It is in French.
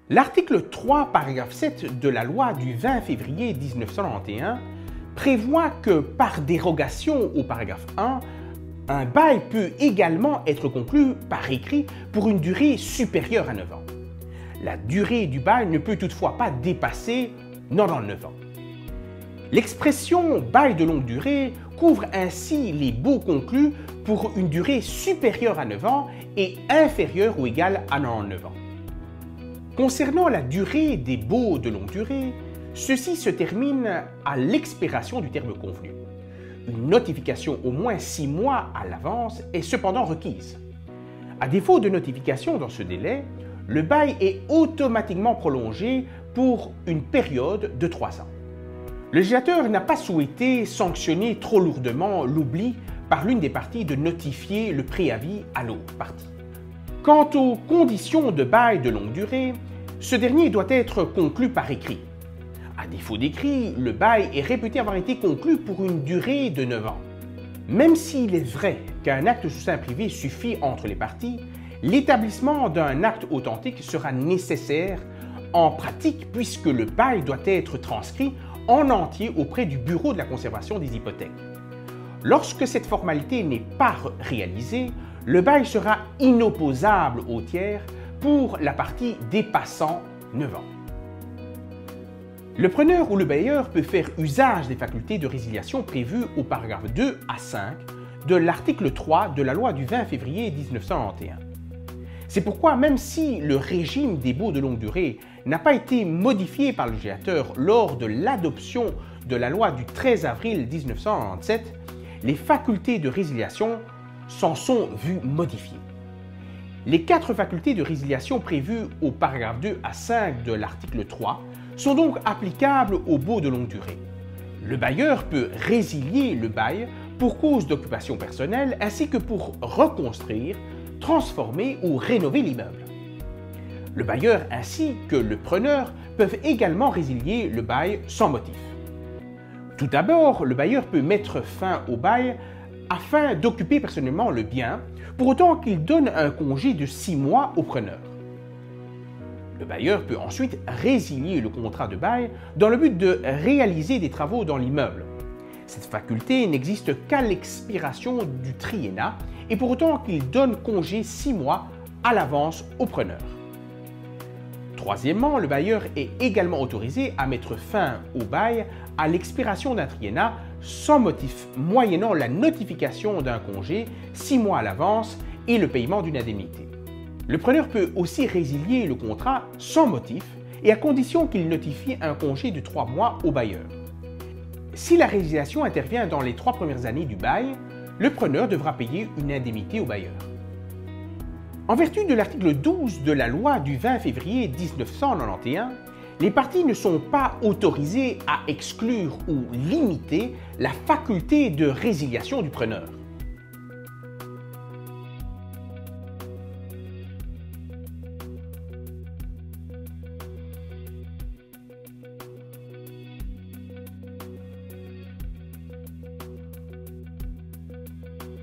L'article 3, paragraphe 7 de la loi du 20 février 1991 prévoit que par dérogation au paragraphe 1, un bail peut également être conclu par écrit pour une durée supérieure à 9 ans. La durée du bail ne peut toutefois pas dépasser 99 ans. L'expression bail de longue durée couvre ainsi les baux conclus pour une durée supérieure à 9 ans et inférieure ou égale à 99 ans. Concernant la durée des baux de longue durée, ceux-ci se terminent à l'expiration du terme convenu. Une notification au moins 6 mois à l'avance est cependant requise. À défaut de notification dans ce délai, le bail est automatiquement prolongé pour une période de 3 ans. Le législateur n'a pas souhaité sanctionner trop lourdement l'oubli par l'une des parties de notifier le préavis à l'autre partie. Quant aux conditions de bail de longue durée, ce dernier doit être conclu par écrit. À défaut d'écrit, le bail est réputé avoir été conclu pour une durée de 9 ans. Même s'il est vrai qu'un acte sous seing privé suffit entre les parties, l'établissement d'un acte authentique sera nécessaire en pratique puisque le bail doit être transcrit en entier auprès du Bureau de la conservation des hypothèques. Lorsque cette formalité n'est pas réalisée, le bail sera inopposable au tiers pour la partie dépassant 9 ans. Le preneur ou le bailleur peut faire usage des facultés de résiliation prévues au paragraphe 2 à 5 de l'article 3 de la loi du 20 février 1991. C'est pourquoi, même si le régime des baux de longue durée n'a pas été modifié par le législateur lors de l'adoption de la loi du 13 avril 1997, les facultés de résiliation s'en sont vues modifiées. Les 4 facultés de résiliation prévues au paragraphe 2 à 5 de l'article 3 sont donc applicables aux baux de longue durée. Le bailleur peut résilier le bail pour cause d'occupation personnelle ainsi que pour reconstruire, transformer ou rénover l'immeuble. Le bailleur ainsi que le preneur peuvent également résilier le bail sans motif. Tout d'abord, le bailleur peut mettre fin au bail afin d'occuper personnellement le bien, pour autant qu'il donne un congé de 6 mois au preneur. Le bailleur peut ensuite résilier le contrat de bail dans le but de réaliser des travaux dans l'immeuble. Cette faculté n'existe qu'à l'expiration du triennat et pour autant qu'il donne congé 6 mois à l'avance au preneur. Troisièmement, le bailleur est également autorisé à mettre fin au bail à l'expiration d'un triennat sans motif, moyennant la notification d'un congé 6 mois à l'avance et le paiement d'une indemnité. Le preneur peut aussi résilier le contrat sans motif et à condition qu'il notifie un congé de 3 mois au bailleur. Si la résiliation intervient dans les 3 premières années du bail, le preneur devra payer une indemnité au bailleur. En vertu de l'article 12 de la loi du 20 février 1991, les parties ne sont pas autorisées à exclure ou limiter la faculté de résiliation du preneur.